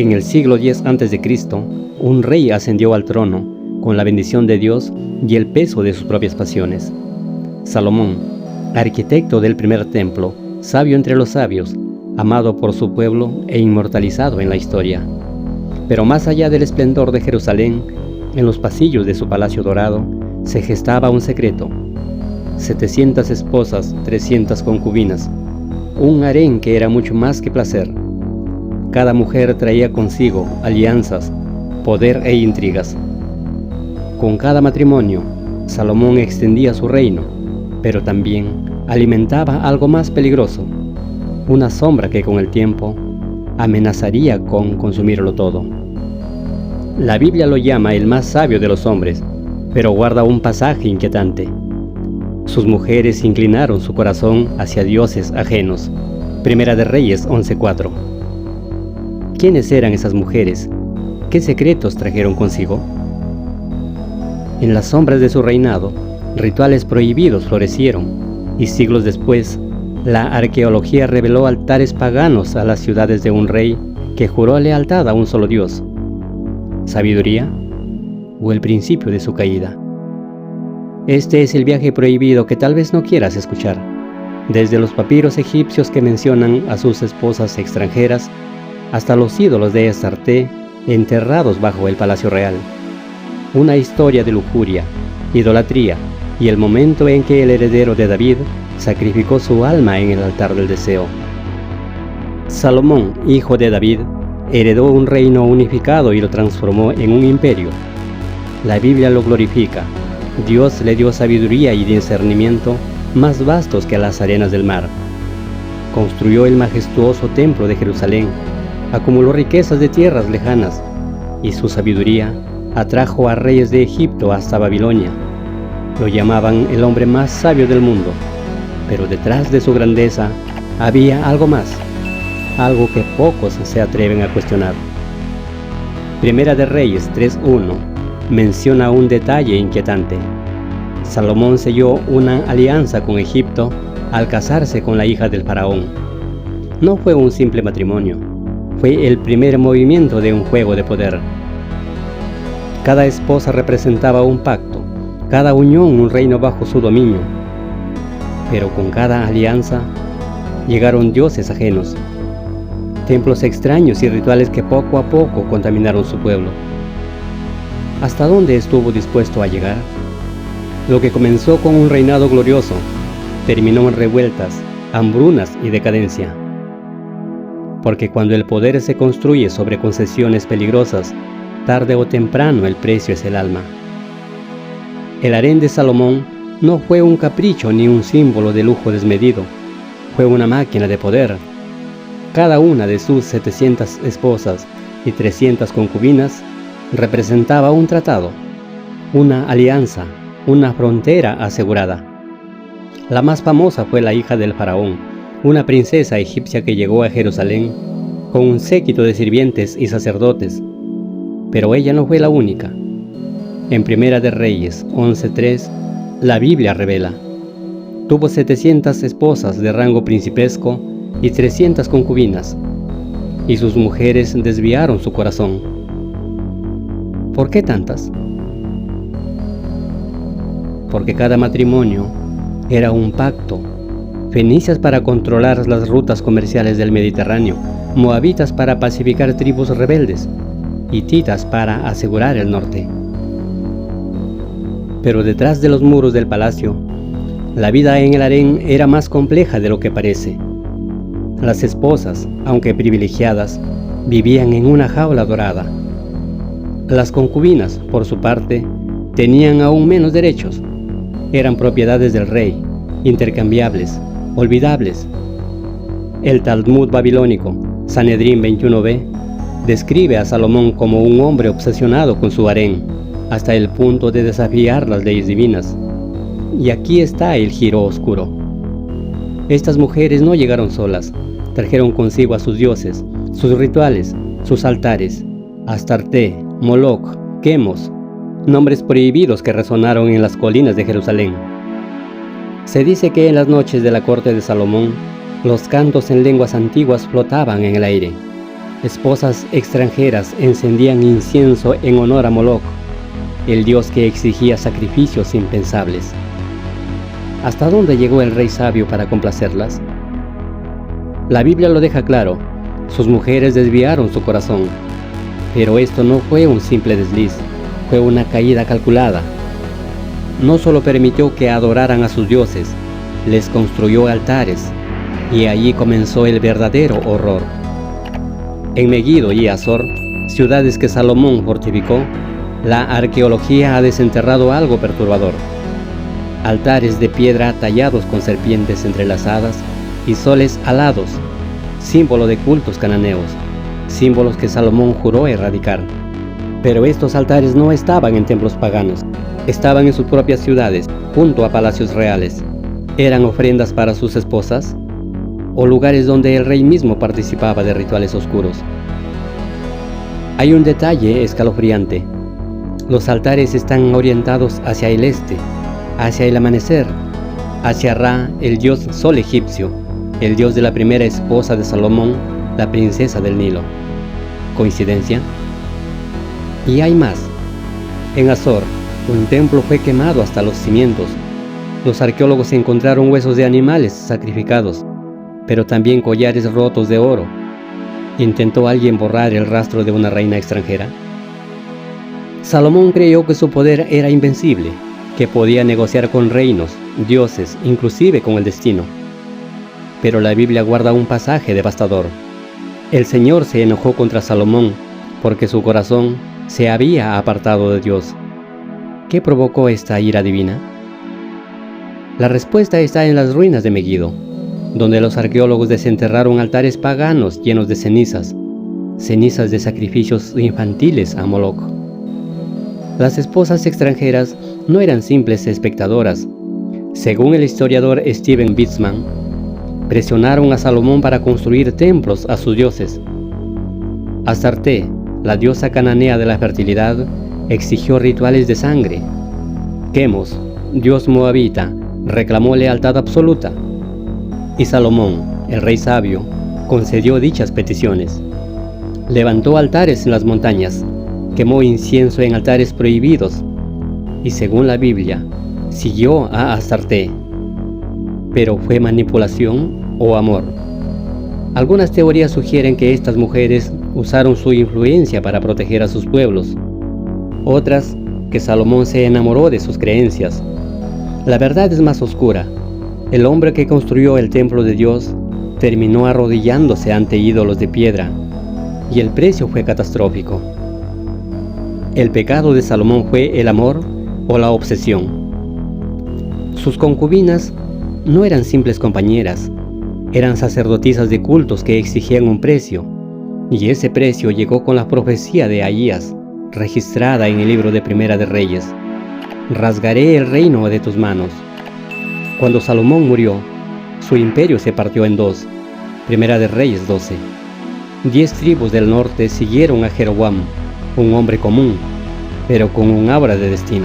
En el siglo X a.C., un rey ascendió al trono con la bendición de Dios y el peso de sus propias pasiones. Salomón, arquitecto del primer templo, sabio entre los sabios, amado por su pueblo e inmortalizado en la historia. Pero más allá del esplendor de Jerusalén, en los pasillos de su palacio dorado, se gestaba un secreto. 700 esposas, 300 concubinas, un harén que era mucho más que placer. Cada mujer traía consigo alianzas, poder e intrigas. Con cada matrimonio, Salomón extendía su reino, pero también alimentaba algo más peligroso, una sombra que con el tiempo amenazaría con consumirlo todo. La Biblia lo llama el más sabio de los hombres, pero guarda un pasaje inquietante. Sus mujeres inclinaron su corazón hacia dioses ajenos. Primera de Reyes 11:4. ¿Quiénes eran esas mujeres? ¿Qué secretos trajeron consigo? En las sombras de su reinado, rituales prohibidos florecieron, y siglos después, la arqueología reveló altares paganos a las ciudades de un rey que juró lealtad a un solo Dios. ¿Sabiduría o el principio de su caída? Este es el viaje prohibido que tal vez no quieras escuchar. Desde los papiros egipcios que mencionan a sus esposas extranjeras, hasta los ídolos de Astarte enterrados bajo el palacio real. Una historia de lujuria, idolatría y el momento en que el heredero de David sacrificó su alma en el altar del deseo. Salomón, hijo de David, heredó un reino unificado y lo transformó en un imperio. La Biblia lo glorifica. Dios le dio sabiduría y discernimiento más vastos que las arenas del mar. Construyó el majestuoso templo de Jerusalén, acumuló riquezas de tierras lejanas, y su sabiduría atrajo a reyes de Egipto hasta Babilonia. Lo llamaban el hombre más sabio del mundo, pero detrás de su grandeza había algo más, algo que pocos se atreven a cuestionar. Primera de Reyes 3:1 menciona un detalle inquietante. Salomón selló una alianza con Egipto al casarse con la hija del faraón. No fue un simple matrimonio, fue el primer movimiento de un juego de poder. Cada esposa representaba un pacto, cada unión un reino bajo su dominio. Pero con cada alianza llegaron dioses ajenos, templos extraños y rituales que poco a poco contaminaron su pueblo. ¿Hasta dónde estuvo dispuesto a llegar? Lo que comenzó con un reinado glorioso, terminó en revueltas, hambrunas y decadencia. Porque cuando el poder se construye sobre concesiones peligrosas, tarde o temprano el precio es el alma. El harén de Salomón no fue un capricho ni un símbolo de lujo desmedido, fue una máquina de poder. Cada una de sus 700 esposas y 300 concubinas representaba un tratado, una alianza, una frontera asegurada. La más famosa fue la hija del faraón, una princesa egipcia que llegó a Jerusalén con un séquito de sirvientes y sacerdotes. Pero ella no fue la única. En Primera de Reyes 11:3, la Biblia revela: tuvo 700 esposas de rango principesco y 300 concubinas, y sus mujeres desviaron su corazón. ¿Por qué tantas? Porque cada matrimonio era un pacto. Fenicias para controlar las rutas comerciales del Mediterráneo, moabitas para pacificar tribus rebeldes, hititas para asegurar el norte. Pero detrás de los muros del palacio, la vida en el harén era más compleja de lo que parece. Las esposas, aunque privilegiadas, vivían en una jaula dorada. Las concubinas, por su parte, tenían aún menos derechos. Eran propiedades del rey, intercambiables, olvidables. El Talmud babilónico, Sanedrín 21b, describe a Salomón como un hombre obsesionado con su harén, hasta el punto de desafiar las leyes divinas. Y aquí está el giro oscuro. Estas mujeres no llegaron solas, trajeron consigo a sus dioses, sus rituales, sus altares, Astarte, Moloch, Quemos, nombres prohibidos que resonaron en las colinas de Jerusalén. Se dice que en las noches de la corte de Salomón, los cantos en lenguas antiguas flotaban en el aire. Esposas extranjeras encendían incienso en honor a Moloch, el dios que exigía sacrificios impensables. ¿Hasta dónde llegó el rey sabio para complacerlas? La Biblia lo deja claro, sus mujeres desviaron su corazón. Pero esto no fue un simple desliz, fue una caída calculada. No solo permitió que adoraran a sus dioses, les construyó altares, y allí comenzó el verdadero horror. En Megiddo y Azor, ciudades que Salomón fortificó, la arqueología ha desenterrado algo perturbador. Altares de piedra tallados con serpientes entrelazadas y soles alados, símbolo de cultos cananeos, símbolos que Salomón juró erradicar. Pero estos altares no estaban en templos paganos, estaban en sus propias ciudades, junto a palacios reales. ¿Eran ofrendas para sus esposas? ¿O lugares donde el rey mismo participaba de rituales oscuros? Hay un detalle escalofriante. Los altares están orientados hacia el este, hacia el amanecer, hacia Ra, el dios sol egipcio, el dios de la primera esposa de Salomón, la princesa del Nilo. ¿Coincidencia? Y hay más. En Azor, un templo fue quemado hasta los cimientos. Los arqueólogos encontraron huesos de animales sacrificados, pero también collares rotos de oro. ¿Intentó alguien borrar el rastro de una reina extranjera? Salomón creyó que su poder era invencible, que podía negociar con reinos, dioses, inclusive con el destino. Pero la Biblia guarda un pasaje devastador. El Señor se enojó contra Salomón porque su corazón se había apartado de Dios. ¿Qué provocó esta ira divina? La respuesta está en las ruinas de Megiddo, donde los arqueólogos desenterraron altares paganos llenos de cenizas de sacrificios infantiles a Moloch. Las esposas extranjeras no eran simples espectadoras. Según el historiador Steven Bitzman, presionaron a Salomón para construir templos a sus dioses. Astarte, la diosa cananea de la fertilidad, exigió rituales de sangre. Quemos, dios moabita, reclamó lealtad absoluta. Y Salomón, el rey sabio, concedió dichas peticiones. Levantó altares en las montañas, quemó incienso en altares prohibidos, y según la Biblia, siguió a Astarte. ¿Pero fue manipulación o amor? Algunas teorías sugieren que estas mujeres usaron su influencia para proteger a sus pueblos. Otras, que Salomón se enamoró de sus creencias. La verdad es más oscura. El hombre que construyó el templo de Dios terminó arrodillándose ante ídolos de piedra, y el precio fue catastrófico. ¿El pecado de Salomón fue el amor o la obsesión? Sus concubinas no eran simples compañeras, eran sacerdotisas de cultos que exigían un precio, y ese precio llegó con la profecía de Ahías, registrada en el libro de Primera de Reyes. Rasgaré el reino de tus manos. Cuando Salomón murió, su imperio se partió en dos. Primera de Reyes 12. 10 tribus del norte siguieron a Jeroboam, un hombre común, pero con un aura de destino.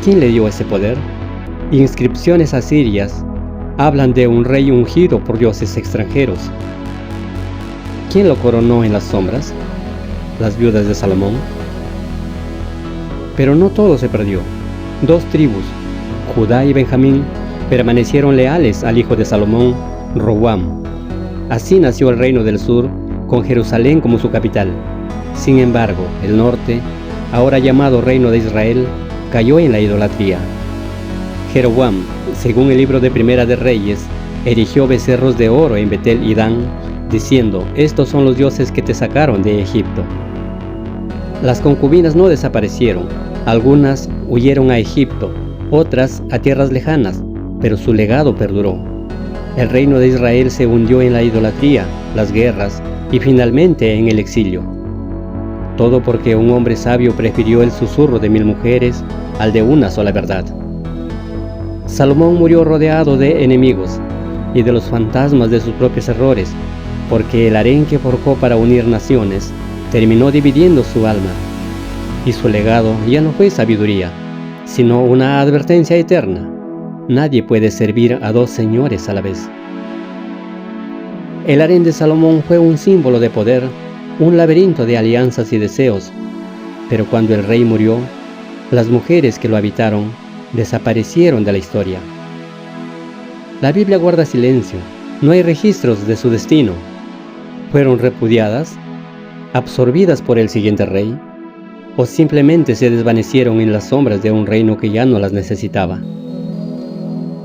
¿Quién le dio ese poder? Inscripciones asirias hablan de un rey ungido por dioses extranjeros. ¿Quién lo coronó en las sombras? Las viudas de Salomón. Pero no todo se perdió. 2 tribus, Judá y Benjamín, permanecieron leales al hijo de Salomón, Roboam. Así nació el reino del sur, con Jerusalén como su capital. Sin embargo, el norte, ahora llamado Reino de Israel, cayó en la idolatría. Jeroboam, según el libro de Primera de Reyes, erigió becerros de oro en Betel y Dan, diciendo: estos son los dioses que te sacaron de Egipto. Las concubinas no desaparecieron, algunas huyeron a Egipto, otras a tierras lejanas, pero su legado perduró. El reino de Israel se hundió en la idolatría, las guerras y finalmente en el exilio. Todo porque un hombre sabio prefirió el susurro de 1000 mujeres al de una sola verdad. Salomón murió rodeado de enemigos y de los fantasmas de sus propios errores, porque el harén que forjó para unir naciones terminó dividiendo su alma, y su legado ya no fue sabiduría, sino una advertencia eterna. Nadie puede servir a 2 señores a la vez. El harén de Salomón fue un símbolo de poder, un laberinto de alianzas y deseos, pero cuando el rey murió, las mujeres que lo habitaron desaparecieron de la historia. La Biblia guarda silencio, no hay registros de su destino. ¿Fueron repudiadas, absorbidas por el siguiente rey, o simplemente se desvanecieron en las sombras de un reino que ya no las necesitaba?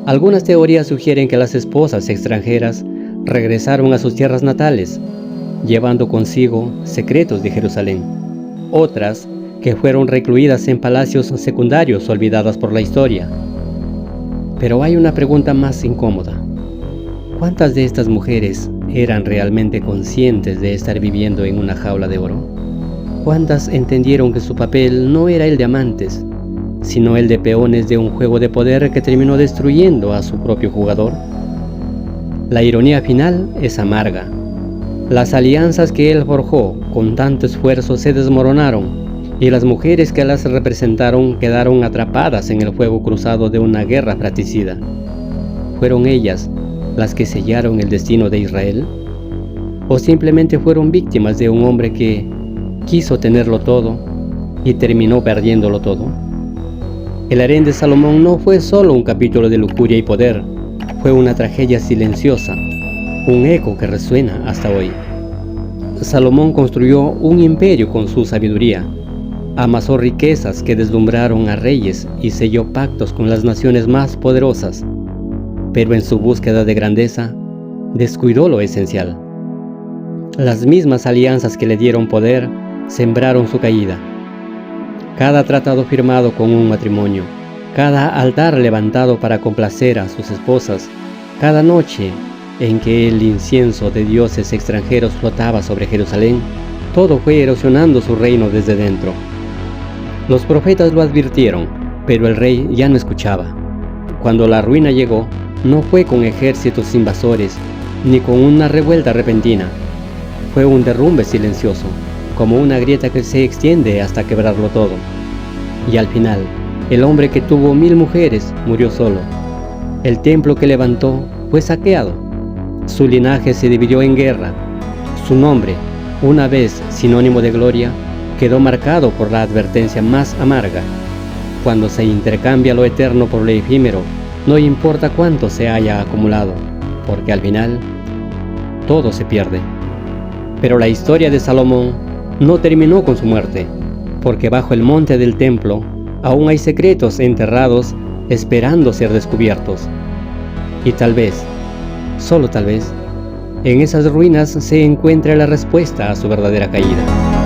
Algunas teorías sugieren que las esposas extranjeras regresaron a sus tierras natales, llevando consigo secretos de Jerusalén. Otras, que fueron recluidas en palacios secundarios olvidadas por la historia. Pero hay una pregunta más incómoda. ¿Cuántas de estas mujeres eran realmente conscientes de estar viviendo en una jaula de oro? ¿Cuántas entendieron que su papel no era el de amantes, sino el de peones de un juego de poder que terminó destruyendo a su propio jugador? La ironía final es amarga. Las alianzas que él forjó con tanto esfuerzo se desmoronaron, y las mujeres que las representaron quedaron atrapadas en el fuego cruzado de una guerra fratricida. ¿Fueron ellas las que sellaron el destino de Israel? ¿O simplemente fueron víctimas de un hombre que quiso tenerlo todo y terminó perdiéndolo todo? El harén de Salomón no fue solo un capítulo de lujuria y poder, fue una tragedia silenciosa, un eco que resuena hasta hoy. Salomón construyó un imperio con su sabiduría, amasó riquezas que deslumbraron a reyes y selló pactos con las naciones más poderosas, pero en su búsqueda de grandeza, descuidó lo esencial. Las mismas alianzas que le dieron poder sembraron su caída. Cada tratado firmado con un matrimonio, cada altar levantado para complacer a sus esposas, cada noche en que el incienso de dioses extranjeros flotaba sobre Jerusalén, todo fue erosionando su reino desde dentro. Los profetas lo advirtieron, pero el rey ya no escuchaba. Cuando la ruina llegó, no fue con ejércitos invasores, ni con una revuelta repentina. Fue un derrumbe silencioso, como una grieta que se extiende hasta quebrarlo todo. Y al final, el hombre que tuvo 1000 mujeres murió solo. El templo que levantó fue saqueado. Su linaje se dividió en guerra. Su nombre, una vez sinónimo de gloria, quedó marcado por la advertencia más amarga. Cuando se intercambia lo eterno por lo efímero, no importa cuánto se haya acumulado, porque al final, todo se pierde. Pero la historia de Salomón no terminó con su muerte, porque bajo el monte del templo aún hay secretos enterrados esperando ser descubiertos. Y tal vez, solo tal vez, en esas ruinas se encuentre la respuesta a su verdadera caída.